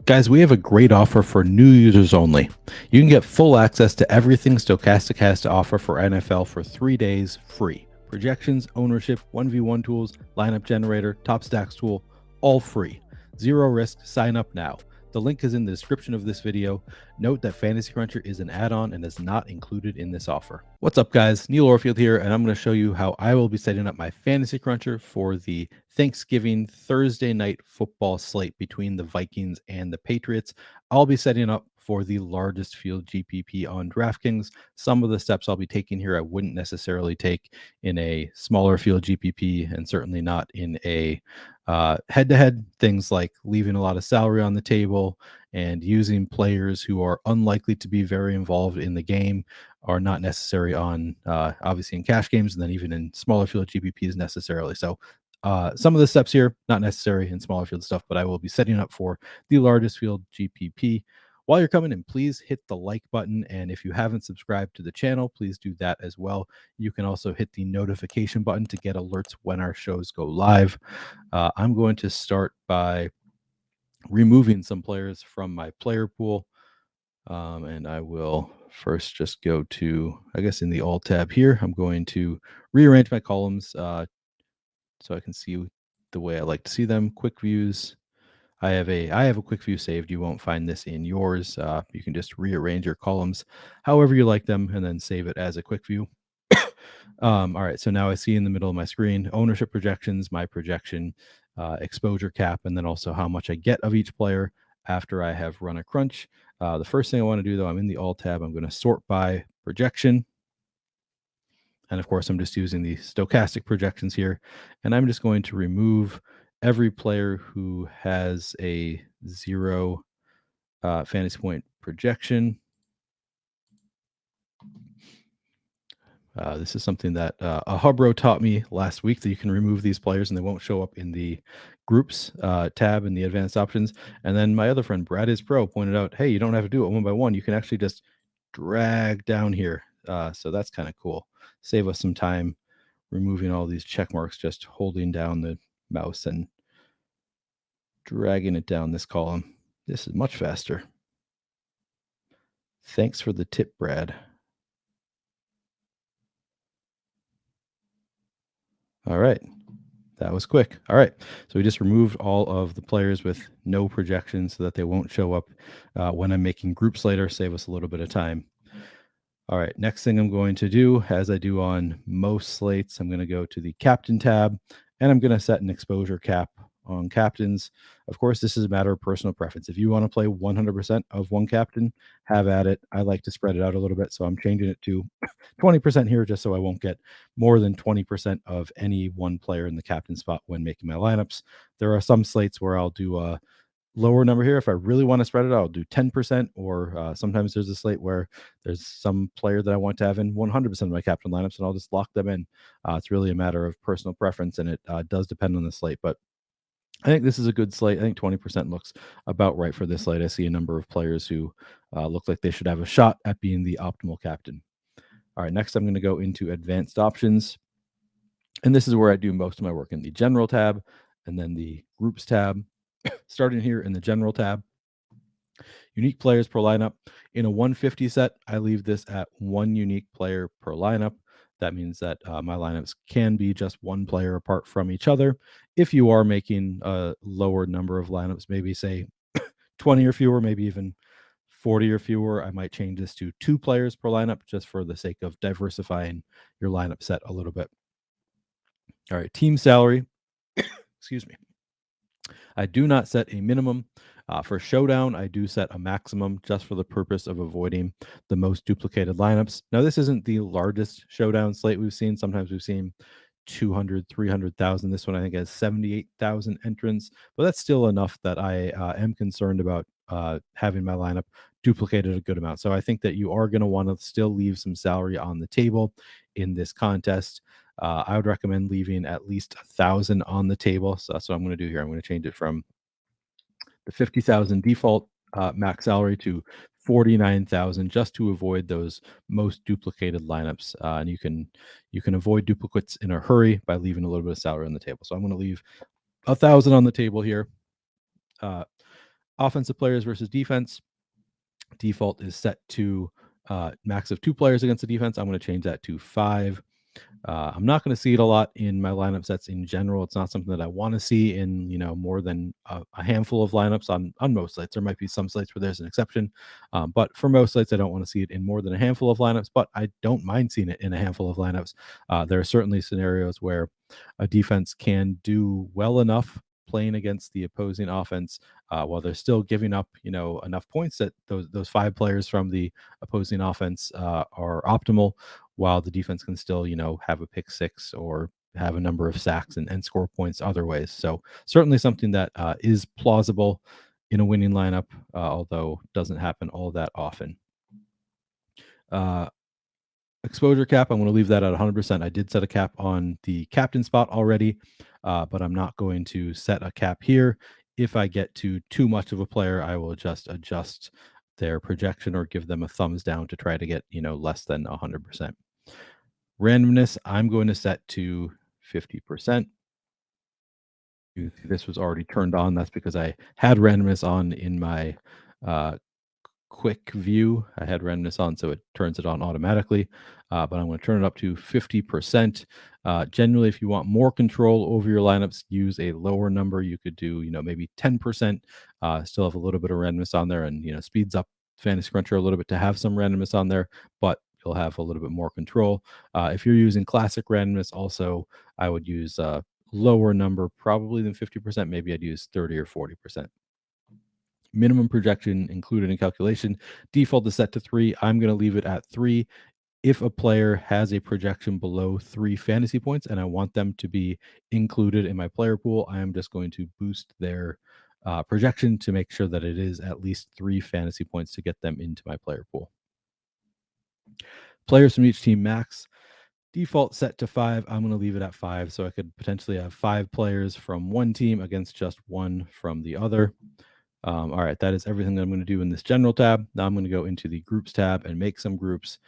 Guys, we have a great offer for new users only. You can get full access to everything Stokastic has to offer for NFL for 3 days free. Projections, ownership, 1v1 tools, lineup generator, top stacks tool, all free. Zero risk, sign up now. The link is in the description of this video. Note that Fantasy Cruncher is an add-on and is not included in this offer. What's up, guys? Neil Orfield here, and I'm going to show you how I will be setting up my Fantasy Cruncher for the Thanksgiving Thursday night football slate between the Vikings and the Patriots. I'll be setting up for the largest field GPP on DraftKings. Some of the steps I'll be taking here I wouldn't necessarily take in a smaller field GPP, and certainly not in a head-to-head. Things like leaving a lot of salary on the table and using players who are unlikely to be very involved in the game are not necessary on obviously in cash games, and then even in smaller field GPPs necessarily. So some of the steps here, not necessary in smaller field stuff, but I will be setting up for the largest field GPP. While you're coming in, please hit the like button. And if you haven't subscribed to the channel, please do that as well. You can also hit the notification button to get alerts when our shows go live. I'm going to start by removing some players from my player pool. And I will first just go to, I guess in the Alt tab here, I'm going to rearrange my columns so I can see the way I like to see them. Quick views. I have a quick view saved. You won't find this in yours. You can just rearrange your columns however you like them and then save it as a quick view. All right, so now I see in the middle of my screen ownership projections, my projection, exposure cap, and then also how much I get of each player after I have run a crunch. The first thing I want to do, though, I'm in the Alt tab. I'm going to sort by projection. And of course, I'm just using the stochastic projections here. And I'm just going to remove every player who has a 0 fantasy point projection. This is something that a Hubro taught me last week, that you can remove these players and they won't show up in the groups tab in the advanced options. And then my other friend, Brad is Pro, pointed out, hey, you don't have to do it one by one. You can actually just drag down here. So that's kind of cool. Save us some time removing all these check marks, just holding down the mouse and dragging it down this column. This is much faster. Thanks for the tip, Brad. All right. That was quick. All right. So we just removed all of the players with no projections so that they won't show up when I'm making groups later, save us a little bit of time. All right. Next thing I'm going to do, as I do on most slates, I'm going to go to the captain tab and I'm going to set an exposure cap on captains. Of course, this is a matter of personal preference. If you want to play 100% of one captain, have at it. I like to spread it out a little bit, so I'm changing it to 20% here just so I won't get more than 20% of any one player in the captain spot when making my lineups. There are some slates where I'll do a lower number here. If I really want to spread it out, I'll do 10%, or sometimes there's a slate where there's some player that I want to have in 100% of my captain lineups, and I'll just lock them in. It's really a matter of personal preference, and it does depend on the slate, but I think this is a good slate. I think 20% looks about right for this slate. I see a number of players who look like they should have a shot at being the optimal captain. All right, next I'm going to go into advanced options. And this is where I do most of my work, in the general tab and then the groups tab. Starting here in the general tab, unique players per lineup. In a 150 set, I leave this at 1 unique player per lineup. That means that my lineups can be just one player apart from each other. If you are making a lower number of lineups, maybe say 20 or fewer, maybe even 40 or fewer, I might change this to 2 players per lineup, just for the sake of diversifying your lineup set a little bit. All right, team salary. Excuse me. I do not set a minimum. For Showdown, I do set a maximum, just for the purpose of avoiding the most duplicated lineups. Now, this isn't the largest Showdown slate we've seen. Sometimes we've seen 200, 300,000. This one, I think, has 78,000 entrants, but that's still enough that I am concerned about having my lineup duplicated a good amount. So I think that you are going to want to still leave some salary on the table in this contest. I would recommend leaving at least 1,000 on the table. So that's what I'm going to do here. I'm going to change it from the 50,000 default max salary to 49,000, just to avoid those most duplicated lineups. And you can avoid duplicates in a hurry by leaving a little bit of salary on the table. So I'm going to leave 1,000 on the table here. Offensive players versus defense. Default is set to max of 2 players against the defense. I'm going to change that to 5. I'm not going to see it a lot in my lineup sets in general. It's not something that I want to see in more than a handful of lineups on most sites. There might be some sites where there's an exception, but for most sites, I don't want to see it in more than a handful of lineups. But I don't mind seeing it in a handful of lineups. There are certainly scenarios where a defense can do well enough playing against the opposing offense while they're still giving up enough points that those 5 players from the opposing offense are optimal, while the defense can still have a pick 6 or have a number of sacks and score points other ways. So certainly something that is plausible in a winning lineup, although doesn't happen all that often. Exposure cap, I'm going to leave that at 100%. I did set a cap on the captain spot already, but I'm not going to set a cap here. If I get to too much of a player, I will just adjust their projection or give them a thumbs down to try to get less than 100%. Randomness, I'm going to set to 50%. This was already turned on. That's because I had randomness on in my quick view. I had randomness on, so it turns it on automatically. But I'm going to turn it up to 50%. Generally, if you want more control over your lineups, use a lower number. You could do, maybe 10%. Still have a little bit of randomness on there, and speeds up Fantasy Cruncher a little bit to have some randomness on there, but you'll have a little bit more control. If you're using classic randomness, also I would use a lower number, probably than 50%. Maybe I'd use 30 or 40%. Minimum projection included in calculation. Default is set to 3. I'm going to leave it at 3. If a player has a projection below 3 fantasy points and I want them to be included in my player pool, I am just going to boost their projection to make sure that it is at least 3 fantasy points to get them into my player pool. Players from each team max. Default set to 5. I'm going to leave it at 5, so I could potentially have 5 players from one team against just 1 from the other. All right, that is everything that I'm going to do in this general tab. Now I'm going to go into the groups tab and make some groups.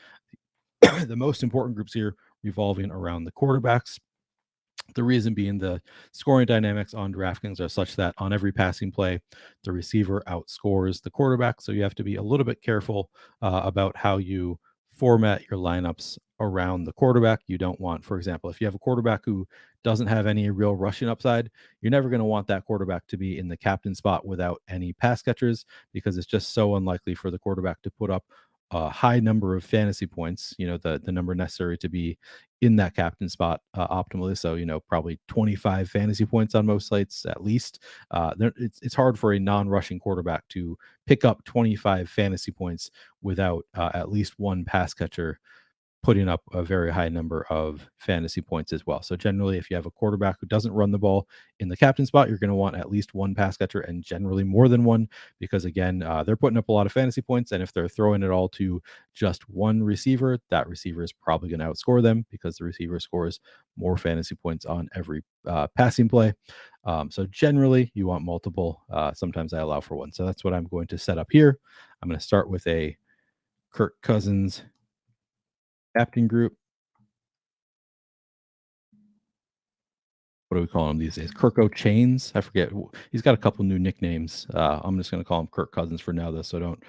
The most important groups here revolving around the quarterbacks. The reason being the scoring dynamics on DraftKings are such that on every passing play, the receiver outscores the quarterback. So you have to be a little bit careful about how you format your lineups around the quarterback. You don't want, for example, if you have a quarterback who doesn't have any real rushing upside, you're never going to want that quarterback to be in the captain spot without any pass catchers, because it's just so unlikely for the quarterback to put up a high number of fantasy points, the number necessary to be in that captain spot optimally. So, probably 25 fantasy points on most sites at least. It's hard for a non-rushing quarterback to pick up 25 fantasy points without at least one pass catcher putting up a very high number of fantasy points as well. So generally, if you have a quarterback who doesn't run the ball in the captain spot, you're going to want at least one pass catcher, and generally more than one, because again, they're putting up a lot of fantasy points. And if they're throwing it all to just one receiver, that receiver is probably going to outscore them, because the receiver scores more fantasy points on every passing play. So generally, you want multiple. Sometimes I allow for one. So that's what I'm going to set up here. I'm going to start with a Kirk Cousins captain group. What do we call him these days? Kirko Chains? I forget. He's got a couple new nicknames. I'm just going to call him Kirk Cousins for now, though, so don't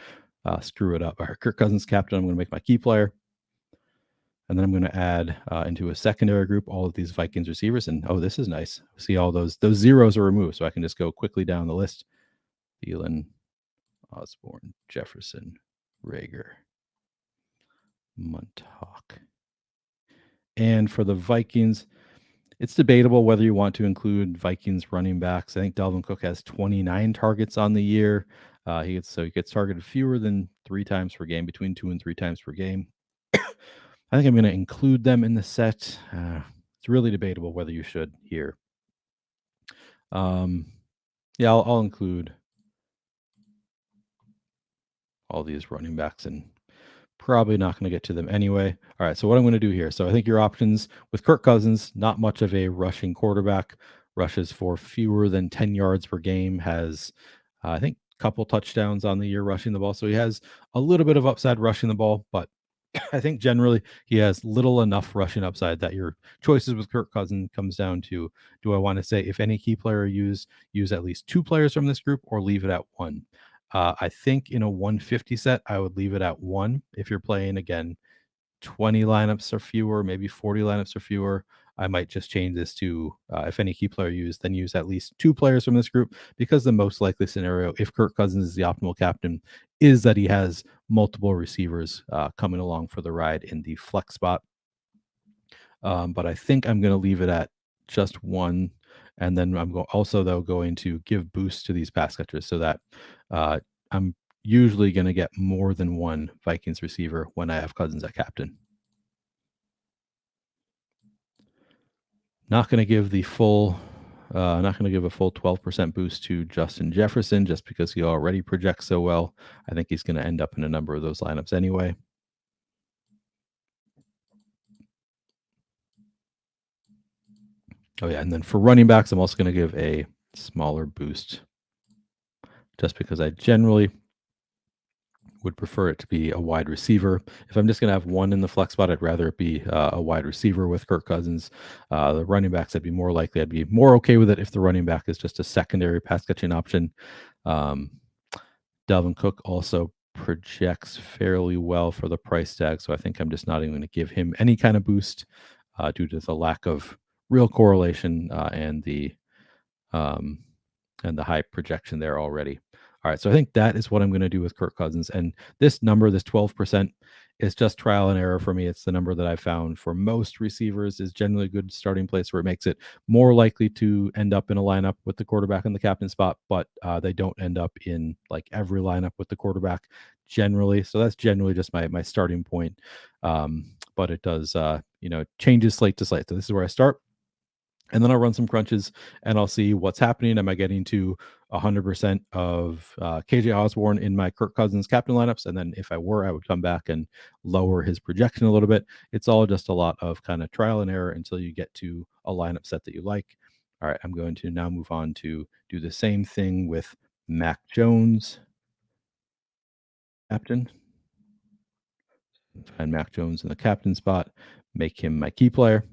screw it up. All right, Kirk Cousins captain. I'm going to make my key player. And then I'm going to add into a secondary group all of these Vikings receivers. And oh, this is nice. See, all those zeros are removed, so I can just go quickly down the list. Thielen, Osborne, Jefferson, Rager, Muntauk. And for the Vikings, it's debatable whether you want to include Vikings running backs. I think Dalvin Cook has 29 targets on the year. He gets targeted fewer than 3 times per game, between 2 and 3 times per game. I think I'm going to include them in the set. It's really debatable whether you should here. Yeah, I'll include all these running backs, and probably not going to get to them anyway. All right, so what I'm going to do here. So I think your options with Kirk Cousins, not much of a rushing quarterback, rushes for fewer than 10 yards per game, has, I think, a couple touchdowns on the year rushing the ball. So he has a little bit of upside rushing the ball, but I think generally he has little enough rushing upside that your choices with Kirk Cousins comes down to, do I want to say if any key player use at least two players from this group or leave it at one? I think in a 150 set, I would leave it at one. If you're playing again 20 lineups or fewer, maybe 40 lineups or fewer, I might just change this to if any key player used, then use at least two players from this group, because the most likely scenario, if Kirk Cousins is the optimal captain, is that he has multiple receivers coming along for the ride in the flex spot. But I think I'm going to leave it at just one. And then I'm also, though, going to give boosts to these pass catchers so that I'm usually going to get more than one Vikings receiver when I have Cousins at captain. Not going to give the full, not going to give a full 12% boost to Justin Jefferson just because he already projects so well. I think he's going to end up in a number of those lineups anyway. Oh yeah, and then for running backs, I'm also going to give a smaller boost just because I generally would prefer it to be a wide receiver. If I'm just going to have one in the flex spot, I'd rather it be a wide receiver with Kirk Cousins. The running backs, I'd be more okay with it if the running back is just a secondary pass catching option. Dalvin Cook also projects fairly well for the price tag, so I think I'm just not even going to give him any kind of boost due to the lack of real correlation and the high projection there already. All right, so I think that is what I'm going to do with Kirk Cousins. And this number, this 12%, is just trial and error for me. It's the number that I found for most receivers is generally a good starting place where it makes it more likely to end up in a lineup with the quarterback in the captain spot, but they don't end up in like every lineup with the quarterback generally. So that's generally just my starting point. But it does, changes slate to slate. So this is where I start. And then I'll run some crunches and I'll see what's happening. Am I getting to 100% of KJ Osborne in my Kirk Cousins captain lineups? And then if I were, I would come back and lower his projection a little bit. It's all just a lot of kind of trial and error until you get to a lineup set that you like. All right, I'm going to now move on to do the same thing with Mac Jones, captain. Find Mac Jones in the captain spot, make him my key player.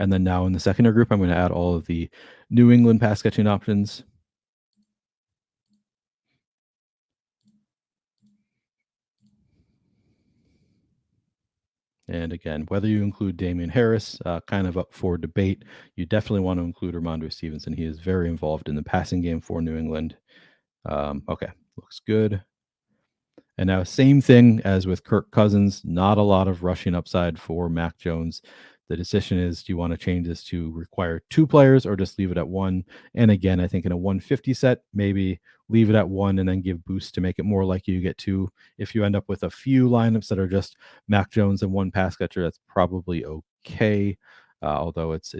And then now in the secondary group, I'm going to add all of the New England pass catching options. And again, whether you include Damian Harris, kind of up for debate. You definitely want to include Ramondre Stevenson. He is very involved in the passing game for New England. Okay, looks good. And now, same thing as with Kirk Cousins, not a lot of rushing upside for Mac Jones. The decision is, do you want to change this to require two players or just leave it at one? And again, I think in a 150 set, maybe leave it at one and then give boosts to make it more likely you get two. If you end up with a few lineups that are just Mac Jones and one pass catcher, that's probably okay. Although it's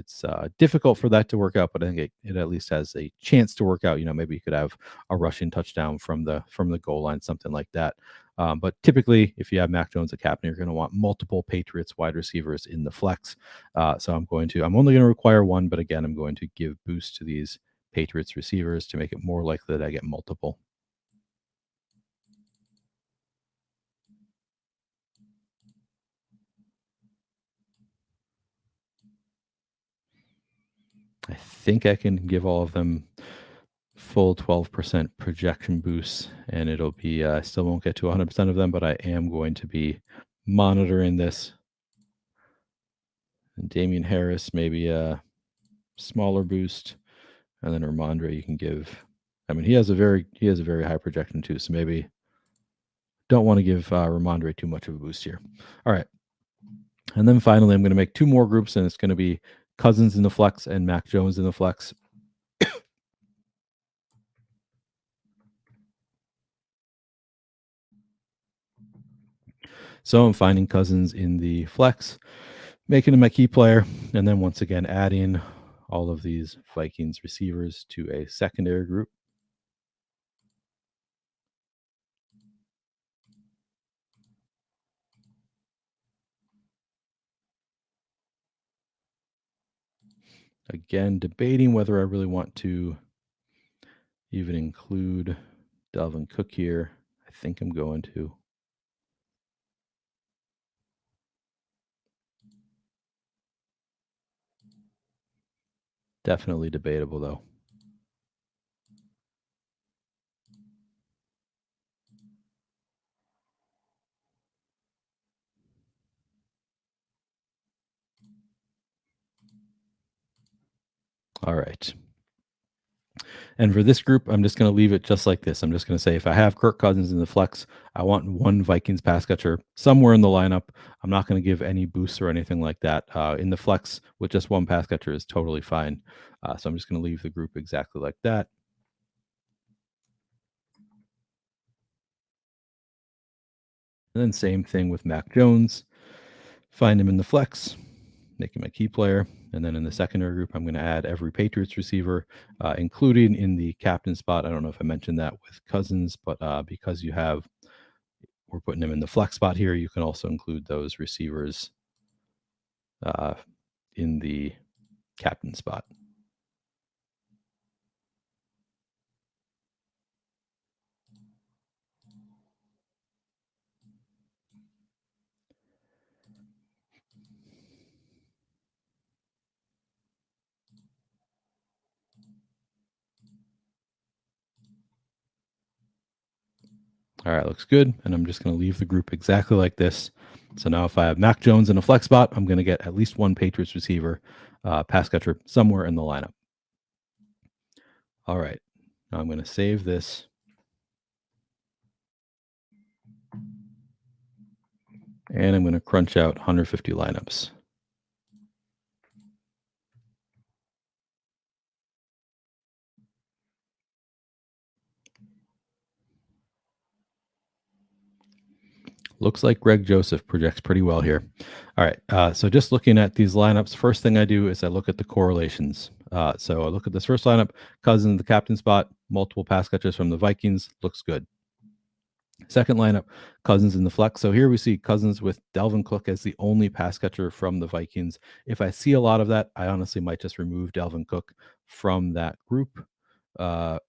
difficult for that to work out, but I think it at least has a chance to work out. Maybe you could have a rushing touchdown from the goal line, something like that. But typically, if you have Mac Jones at captain, you're going to want multiple Patriots wide receivers in the flex. So I'm only going to require one, but again, I'm going to give boost to these Patriots receivers to make it more likely that I get multiple. I think I can give all of them full 12% projection boosts, and it'll be, I still won't get to 100% of them, but I am going to be monitoring this. And Damian Harris, maybe a smaller boost, and then Ramondre you can give. I mean, he has a very high projection too, so maybe don't want to give Ramondre too much of a boost here. All right. And then finally, I'm going to make two more groups, and it's going to be Cousins in the flex and Mac Jones in the flex. So I'm finding Cousins in the flex, making him my key player, and then once again adding all of these Vikings receivers to a secondary group. Again, debating whether I really want to even include Dalvin Cook here. I think I'm going to. Definitely debatable, though. All right. And for this group, I'm just going to leave it just like this. I'm just going to say if I have Kirk Cousins in the flex, I want one Vikings pass catcher somewhere in the lineup. I'm not going to give any boosts or anything like that. In the flex with just one pass catcher is totally fine. So I'm just going to leave the group exactly like that. And then same thing with Mac Jones. Find him in the flex, make him a key player. And then in the secondary group, I'm going to add every Patriots receiver, including in the captain spot. I don't know if I mentioned that with Cousins, but because we're putting him in the flex spot here, you can also include those receivers uh, in the captain spot. All right, looks good. And I'm just going to leave the group exactly like this. So now if I have Mac Jones in a flex spot, I'm going to get at least one Patriots receiver, pass catcher somewhere in the lineup. All right. Now I'm going to save this. And I'm going to crunch out 150 lineups. Looks like Greg Joseph projects pretty well here. All right. So just looking at these lineups, first thing I do is I look at the correlations. So I look at this first lineup, Cousins, the captain spot, multiple pass catchers from the Vikings. Looks good. Second lineup, Cousins in the flex. So here we see Cousins with Dalvin Cook as the only pass catcher from the Vikings. If I see a lot of that, I honestly might just remove Dalvin Cook from that group because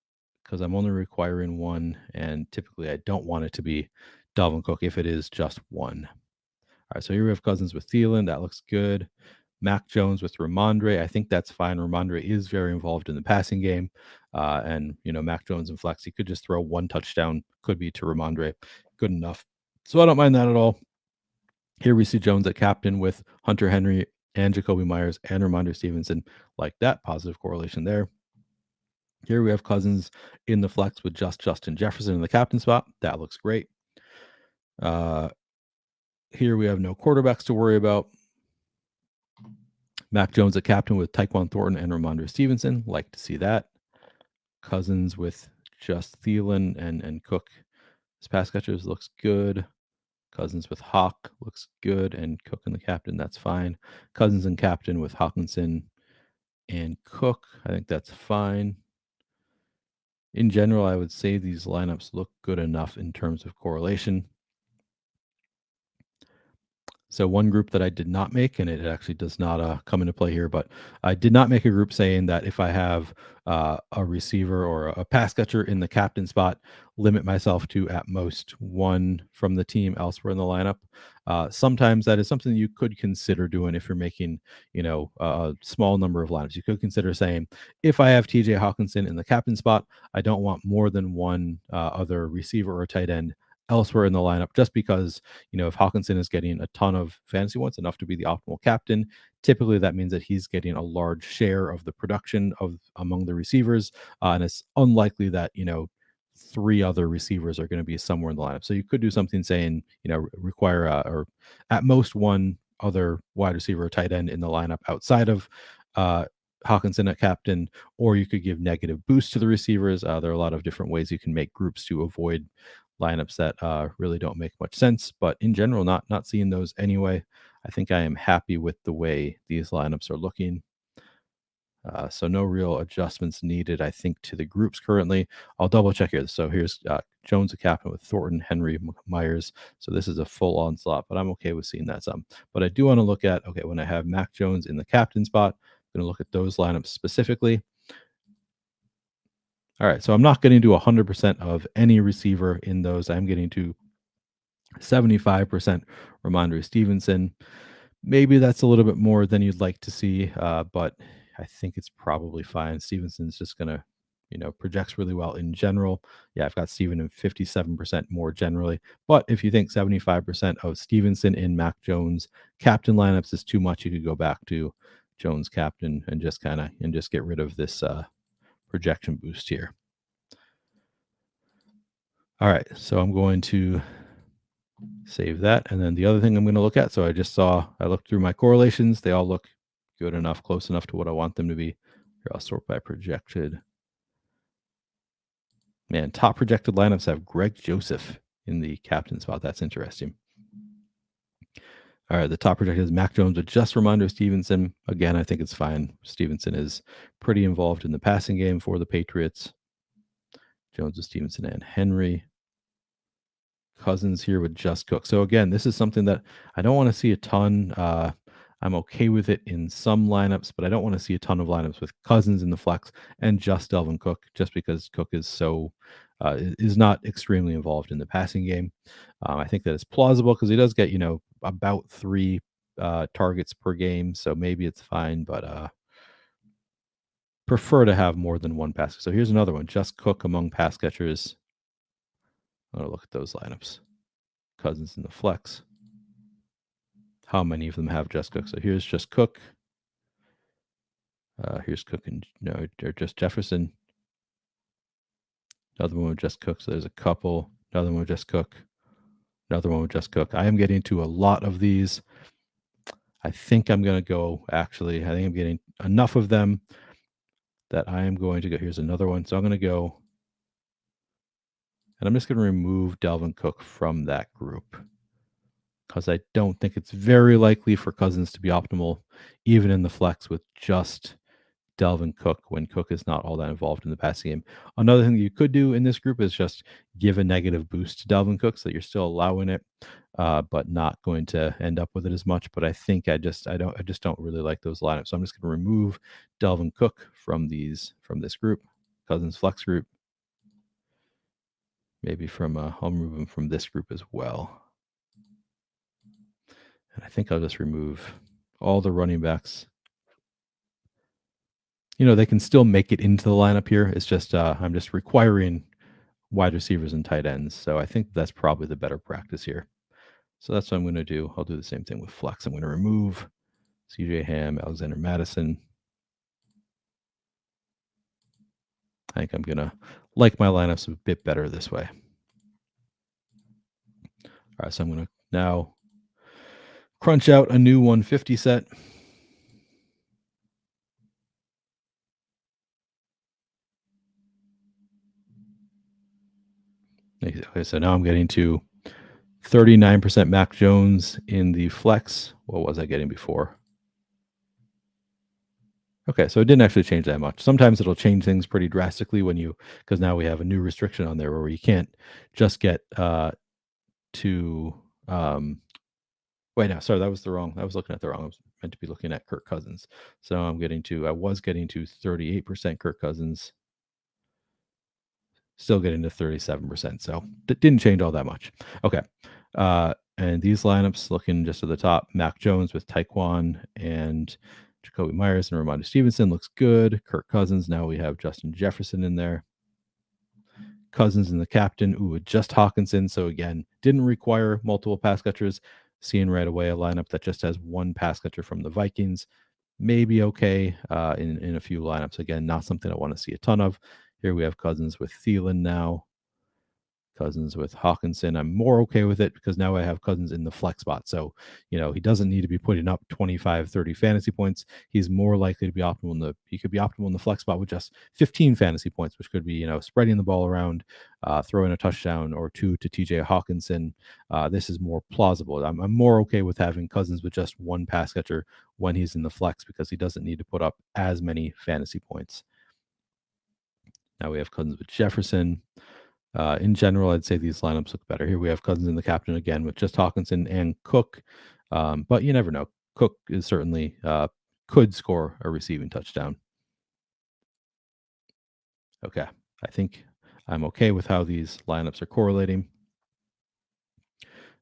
I'm only requiring one. And typically I don't want it to be Dalvin Cook if it is just one. All right, so here we have Cousins with Thielen. That looks good. Mac Jones with Ramondre. I think that's fine. Ramondre is very involved in the passing game. And, Mac Jones and flex, he could just throw one touchdown, could be to Ramondre. Good enough. So I don't mind that at all. Here we see Jones at captain with Hunter Henry and Jacoby Myers and Ramondre Stevenson. Like that, positive correlation there. Here we have Cousins in the flex with just Justin Jefferson in the captain spot. That looks great. Here we have no quarterbacks to worry about. Mac Jones at captain with Tyquan Thornton and Ramondre Stevenson. Like to see that. Cousins with just Thielen and Cook as pass catchers looks good. Cousins with Hawk looks good, and Cook in the captain, that's fine. Cousins and captain with Hawkinson and Cook, I think that's fine. In general, I would say these lineups look good enough in terms of correlation. So one group that I did not make, and it actually does not come into play here, but I did not make a group saying that if I have a receiver or a pass catcher in the captain spot, limit myself to at most one from the team elsewhere in the lineup. Sometimes that is something you could consider doing if you're making, a small number of lineups. You could consider saying, if I have TJ Hawkinson in the captain spot, I don't want more than one other receiver or tight end elsewhere in the lineup, just because if Hawkinson is getting a ton of fantasy points, enough to be the optimal captain, typically that means that he's getting a large share of the production of among the receivers, and it's unlikely that three other receivers are going to be somewhere in the lineup. So you could do something saying require or at most one other wide receiver or tight end in the lineup outside of Hawkinson at captain, or you could give negative boost to the receivers. There are a lot of different ways you can make groups to avoid lineups that really don't make much sense. But in general, not seeing those anyway. I think I am happy with the way these lineups are looking. So no real adjustments needed, I think, to the groups currently. I'll double check here. So here's Jones, a captain with Thornton, Henry, Myers. So this is a full onslaught, but I'm okay with seeing that some. But I do want to look at, okay, when I have Mac Jones in the captain spot, I'm going to look at those lineups specifically. All right, so I'm not getting to 100% of any receiver in those. I'm getting to 75% Ramondre Stevenson. Maybe that's a little bit more than you'd like to see, but I think it's probably fine. Stevenson's just going to, projects really well in general. Yeah, I've got Steven in 57% more generally. But if you think 75% of Stevenson in Mac Jones captain lineups is too much, you could go back to Jones captain and just get rid of this projection boost here. All right, so I'm going to save that. And then the other thing I'm going to look at, so I looked through my correlations. They all look good enough, close enough to what I want them to be. Here, I'll sort by projected. Man, top projected lineups have Greg Joseph in the captain spot. That's interesting. All right, the top projected is Mac Jones with just reminder of Stevenson. Again, I think it's fine. Stevenson is pretty involved in the passing game for the Patriots. Jones with Stevenson and Henry. Cousins here with just Cook. So again, this is something that I don't want to see a ton. I'm okay with it in some lineups, but I don't want to see a ton of lineups with Cousins in the flex and just Delvin Cook, just because Cook is is not extremely involved in the passing game. I think that it's plausible because he does get about 3 targets per game, so maybe it's fine, but prefer to have more than one pass. So here's another one: just Cook among pass catchers. I'm gonna look at those lineups. Cousins in the flex. How many of them have just Cook? So here's just Cook. Here's Cook or just Jefferson. Another one with just Cook. So there's a couple. Another one with just Cook. Another one with just Cook. I am getting to a lot of these. I think I'm going to go, I think I'm getting enough of them that I am going to go. Here's another one. So I'm going to go, and I'm just going to remove Delvin Cook from that group, because I don't think it's very likely for Cousins to be optimal, even in the flex with just Delvin Cook, when Cook is not all that involved in the passing game. Another thing that you could do in this group is just give a negative boost to Delvin Cook so that you're still allowing it, but not going to end up with it as much. But I think I just don't really like those lineups. So I'm just going to remove Delvin Cook from this group, Cousins flex group. Maybe I'll remove him from this group as well. And I think I'll just remove all the running backs. They can still make it into the lineup here. It's just I'm just requiring wide receivers and tight ends. So I think that's probably the better practice here. So that's what I'm going to do. I'll do the same thing with flex. I'm going to remove CJ Ham, Alexander Madison. I think I'm going to like my lineups a bit better this way. All right, so I'm going to now crunch out a new 150 set. Okay, so now I'm getting to 39% Mac Jones in the flex. What was I getting before? Okay, so it didn't actually change that much. Sometimes it'll change things pretty drastically because now we have a new restriction on there where you can't just get wait, no, sorry, I was looking at the wrong. I was meant to be looking at Kirk Cousins. So I was getting to 38% Kirk Cousins. Still getting to 37%. So that didn't change all that much. Okay. And these lineups looking just at the top, Mac Jones with Tyquan and Jacoby Myers and Ramondre Stevenson looks good. Kirk Cousins. Now we have Justin Jefferson in there. Cousins and the captain. Ooh, just Hawkinson. So again, didn't require multiple pass catchers. Seeing right away a lineup that just has one pass catcher from the Vikings. Maybe okay in a few lineups. Again, not something I want to see a ton of. Here we have Cousins with Thielen now. Cousins with Hawkinson. I'm more okay with it because now I have Cousins in the flex spot. So, he doesn't need to be putting up 25, 30 fantasy points. He's more likely to be optimal he could be optimal in the flex spot with just 15 fantasy points, which could be, spreading the ball around, throwing a touchdown or 2 to TJ Hawkinson. This is more plausible. I'm more okay with having Cousins with just one pass catcher when he's in the flex because he doesn't need to put up as many fantasy points. Now we have Cousins with Jefferson. In general, I'd say these lineups look better. Here we have Cousins in the captain again with just Hawkinson and Cook. But you never know. Cook is certainly could score a receiving touchdown. Okay. I think I'm okay with how these lineups are correlating.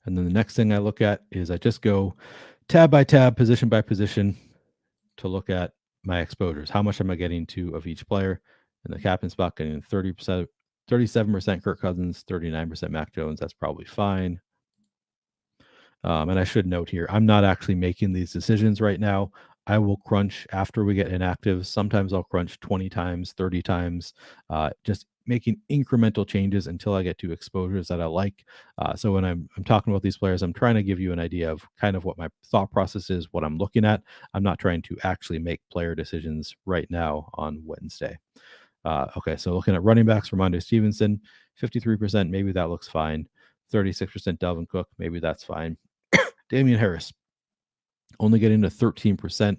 And then the next thing I look at is I just go tab by tab, position by position to look at my exposures. How much am I getting to of each player? In the captain spot, getting 30%, 37% Kirk Cousins, 39% Mac Jones. That's probably fine. And I should note here, I'm not actually making these decisions right now. I will crunch after we get inactives. Sometimes I'll crunch 20 times, 30 times, just making incremental changes until I get to exposures that I like. So when I'm talking about these players, I'm trying to give you an idea of kind of what my thought process is, what I'm looking at. I'm not trying to actually make player decisions right now on Wednesday. Okay, so looking at running backs, Ramondre Stevenson, 53%, maybe that looks fine. 36% Dalvin Cook, maybe that's fine. Damian Harris, only getting to 13%.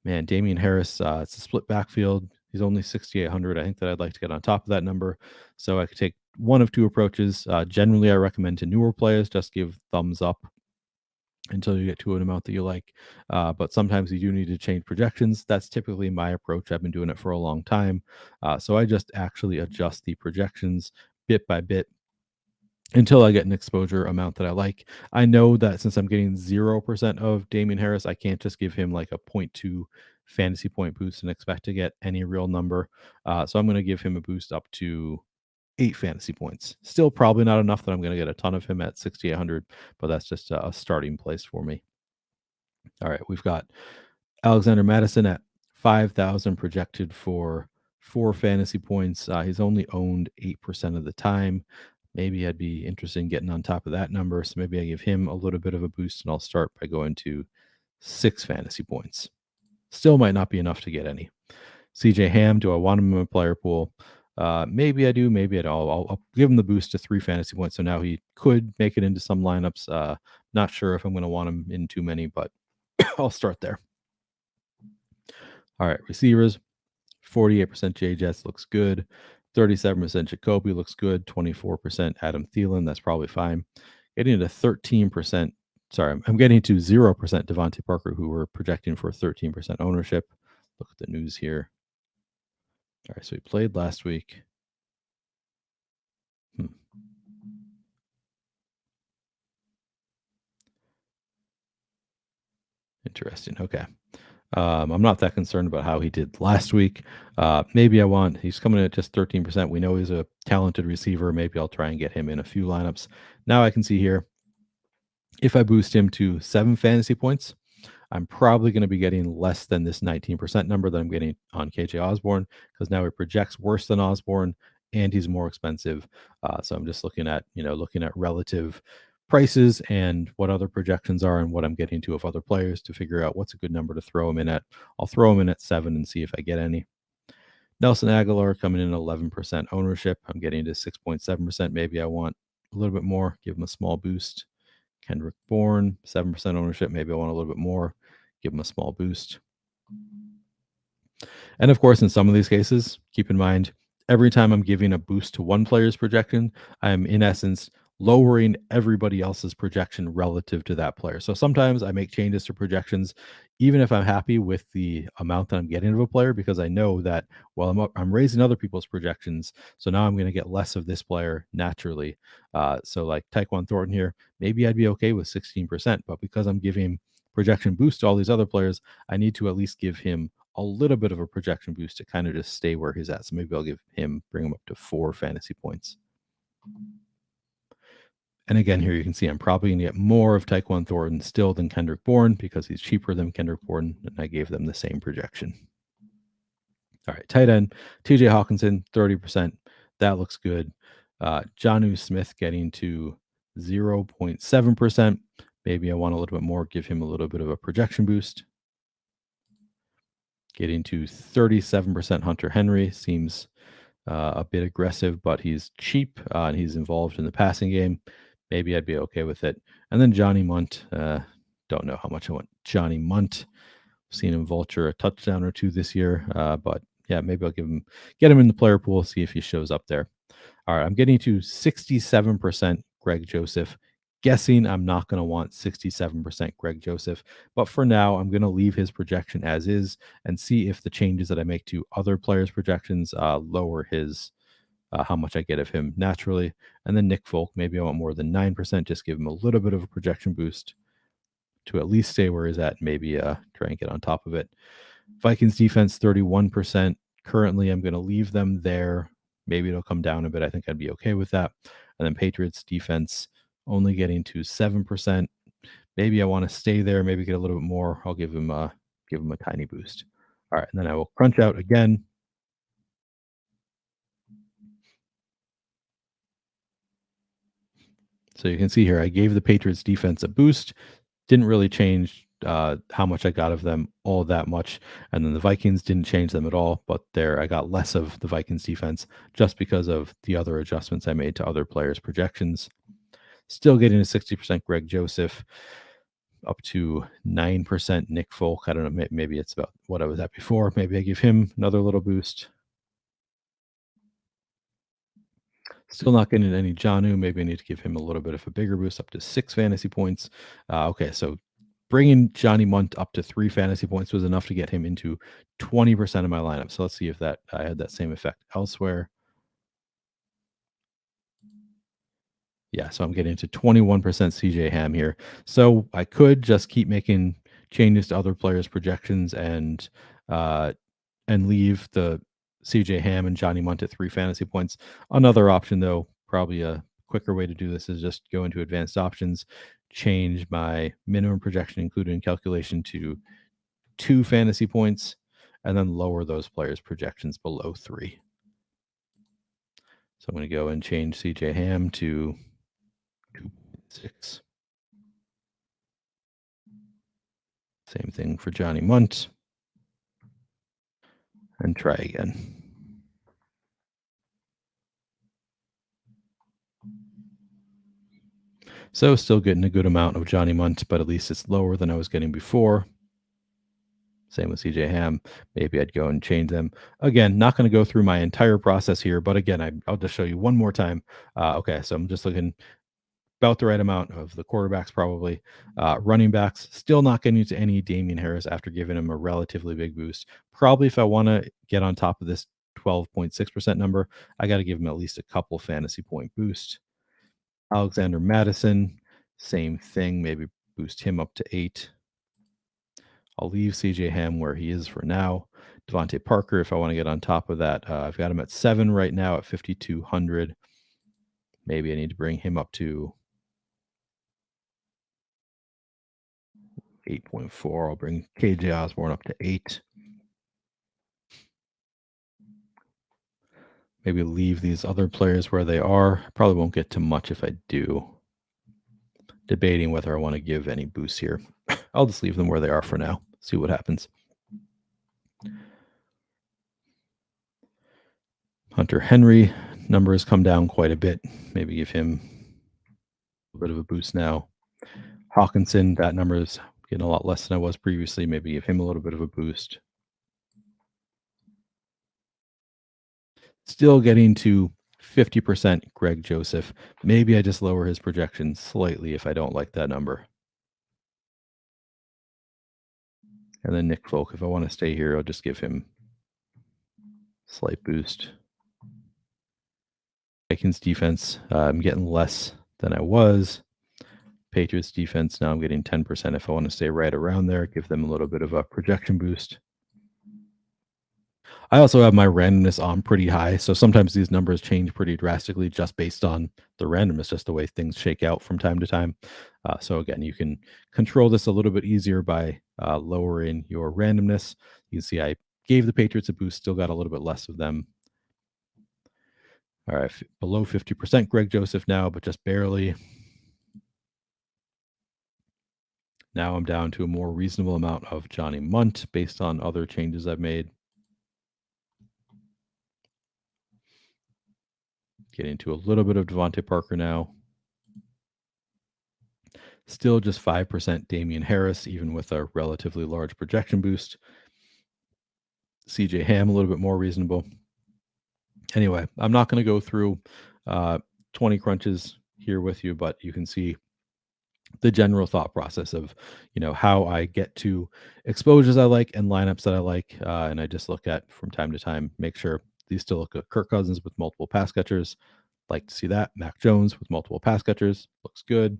Man, Damian Harris, it's a split backfield. He's only 6,800. I think that I'd like to get on top of that number. So I could take one of two approaches. Generally, I recommend to newer players, just give thumbs up until you get to an amount that you like. But sometimes you do need to change projections. That's typically my approach. I've been doing it for a long time. So I just actually adjust the projections bit by bit until I get an exposure amount that I like. I know that since I'm getting 0% of Damian Harris, I can't just give him like a 0.2 fantasy point boost and expect to get any real number. So I'm going to give him a boost up to 8 fantasy points. Still probably not enough that I'm going to get a ton of him at 6,800, but that's just a starting place for me. All right, we've got Alexander Madison at 5,000 projected for 4 fantasy points. He's only owned 8% of the time. Maybe I'd be interested in getting on top of that number. So maybe I give him a little bit of a boost and I'll start by going to 6 fantasy points. Still might not be enough to get any. CJ Ham, do I want him in my player pool? Maybe I do, maybe I don't. I'll give him the boost to 3 fantasy points. So now he could make it into some lineups. Not sure if I'm going to want him in too many, but I'll start there. All right, receivers, 48% J Jets looks good. 37% Jacoby looks good. 24% Adam Thielen. That's probably fine. Getting to 13%. Sorry, I'm getting to 0% Devontae Parker, who we're projecting for 13% ownership. Look at the news here. All right, so he played last week. Interesting. Okay. I'm not that concerned about how he did last week. Maybe he's coming in at just 13%. We know he's a talented receiver. Maybe I'll try and get him in a few lineups. Now I can see here, if I boost him to 7 fantasy points, I'm probably going to be getting less than this 19% number that I'm getting on KJ Osborne, because now he projects worse than Osborne and he's more expensive. So I'm just looking at relative prices and what other projections are and what I'm getting to of other players to figure out what's a good number to throw him in at. I'll throw him in at 7 and see if I get any. Nelson Aguilar coming in at 11% ownership. I'm getting to 6.7%. Maybe I want a little bit more, give him a small boost. Kendrick Bourne, 7% ownership. Maybe I want a little bit more, give him a small boost. And of course, in some of these cases, keep in mind, every time I'm giving a boost to one player's projection, I'm in essence lowering everybody else's projection relative to that player. So sometimes I make changes to projections, even if I'm happy with the amount that I'm getting of a player, because I know that, well, I'm raising other people's projections. So now I'm going to get less of this player naturally. So like Tyquan Thornton here, maybe I'd be okay with 16%, but because I'm giving projection boost to all these other players, I need to at least give him a little bit of a projection boost to kind of just stay where he's at. So maybe I'll bring him up to 4 fantasy points. And again, here you can see I'm probably going to get more of Tyquan Thornton still than Kendrick Bourne because he's cheaper than Kendrick Bourne, and I gave them the same projection. All right, tight end, TJ Hawkinson, 30%. That looks good. Jonnu Smith getting to 0.7%. Maybe I want a little bit more, give him a little bit of a projection boost. Getting to 37% Hunter Henry seems a bit aggressive, but he's cheap and he's involved in the passing game. Maybe I'd be okay with it. And then Johnny Munt. Don't know how much I want Johnny Munt. I've seen him vulture a touchdown or 2 this year, but yeah, maybe I'll get him in the player pool, see if he shows up there. All right, I'm getting to 67% Greg Joseph. Guessing I'm not going to want 67% Greg Joseph, but for now, I'm going to leave his projection as is and see if the changes that I make to other players' projections lower his how much I get of him naturally. And then Nick Folk, maybe I want more than 9%, just give him a little bit of a projection boost to at least stay where he's at, maybe try and get on top of it. Vikings defense 31%. Currently, I'm going to leave them there. Maybe it'll come down a bit. I think I'd be okay with that. And then Patriots defense only getting to 7%. Maybe I want to stay there. Maybe get a little bit more. I'll give him a tiny boost. All right, and then I will crunch out again. So you can see here, I gave the Patriots defense a boost. Didn't really change how much I got of them all that much. And then the Vikings didn't change them at all. But there, I got less of the Vikings defense just because of the other adjustments I made to other players' projections. Still getting a 60% Greg Joseph, up to 9% Nick Folk. I don't know, maybe it's about what I was at before. Maybe I give him another little boost. Still not getting any Jonnu. Maybe I need to give him a little bit of a bigger boost, up to 6 fantasy points. Okay, so bringing Johnny Munt up to 3 fantasy points was enough to get him into 20% of my lineup. So let's see if that I had that same effect elsewhere. Yeah, so I'm getting to 21% CJ Ham here. So I could just keep making changes to other players' projections and leave the CJ Ham and Johnny Munt at 3 fantasy points. Another option, though, probably a quicker way to do this is just go into advanced options, change my minimum projection included in calculation to 2 fantasy points, and then lower those players' projections below 3. So I'm going to go and change CJ Ham to 2.6. Same thing for Johnny Munt. And try again. So still getting a good amount of Johnny Munt, but at least it's lower than I was getting before. Same with CJ Ham. Maybe I'd go and change them. Again, not going to go through my entire process here, but again, I'll just show you one more time. Okay, so I'm just looking about the right amount of the quarterbacks, probably. Running backs, still not getting to any Damian Harris after giving him a relatively big boost. Probably if I want to get on top of this 12.6% number, I got to give him at least a couple fantasy point boost. Alexander Madison, same thing. Maybe boost him up to 8. I'll leave CJ Ham where he is for now. Devontae Parker, if I want to get on top of that, I've got him at 7 right now at 5,200. Maybe I need to bring him up to 8.4. I'll bring KJ Osborne up to 8. Maybe leave these other players where they are. Probably won't get to much if I do. Debating whether I want to give any boosts here. I'll just leave them where they are for now. See what happens. Hunter Henry numbers come down quite a bit. Maybe give him a bit of a boost now. Hawkinson, that number is getting a lot less than I was previously. Maybe give him a little bit of a boost. Still getting to 50% Greg Joseph. Maybe I just lower his projection slightly if I don't like that number. And then Nick Folk, if I want to stay here, I'll just give him a slight boost. Vikings defense, I'm getting less than I was. Patriots defense, now I'm getting 10%. If I want to stay right around there, give them a little bit of a projection boost. I also have my randomness on pretty high, so sometimes these numbers change pretty drastically just based on the randomness, just the way things shake out from time to time. So again, you can control this a little bit easier by lowering your randomness. You can see I gave the Patriots a boost, still got a little bit less of them. All right, below 50% Greg Joseph now, but just barely. Now I'm down to a more reasonable amount of Johnny Munt based on other changes I've made. Getting to a little bit of Devontae Parker now. Still just 5% Damian Harris, even with a relatively large projection boost. CJ Ham, a little bit more reasonable. Anyway, I'm not going to go through 20 crunches here with you, but you can see the general thought process of, how I get to exposures I like and lineups that I like. And I just look at from time to time, make sure these still look at Kirk Cousins with multiple pass catchers. Like to see that. Mac Jones with multiple pass catchers looks good.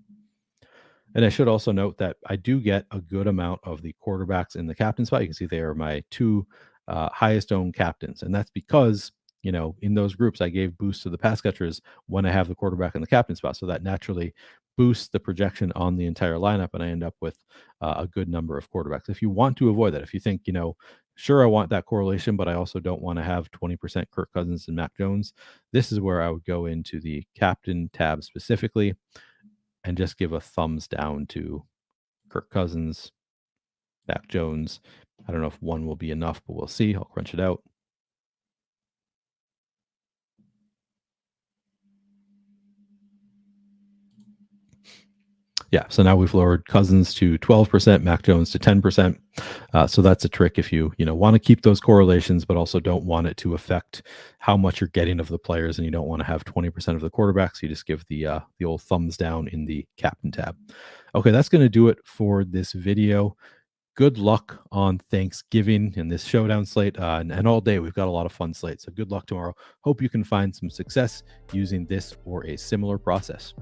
And I should also note that I do get a good amount of the quarterbacks in the captain spot. You can see they are my two highest owned captains. And that's because, in those groups, I gave boosts to the pass catchers when I have the quarterback in the captain spot. So that naturally boosts the projection on the entire lineup. And I end up with a good number of quarterbacks. If you want to avoid that, if you think, sure, I want that correlation, but I also don't want to have 20% Kirk Cousins and Mac Jones, this is where I would go into the captain tab specifically and just give a thumbs down to Kirk Cousins, Mac Jones. I don't know if one will be enough, but we'll see. I'll crunch it out. Yeah, so now we've lowered Cousins to 12%, Mac Jones to 10%. So that's a trick if you want to keep those correlations, but also don't want it to affect how much you're getting of the players, and you don't want to have 20% of the quarterbacks. You just give the old thumbs down in the captain tab. Okay, that's going to do it for this video. Good luck on Thanksgiving in this showdown slate, and all day. We've got a lot of fun slates. So good luck tomorrow. Hope you can find some success using this or a similar process.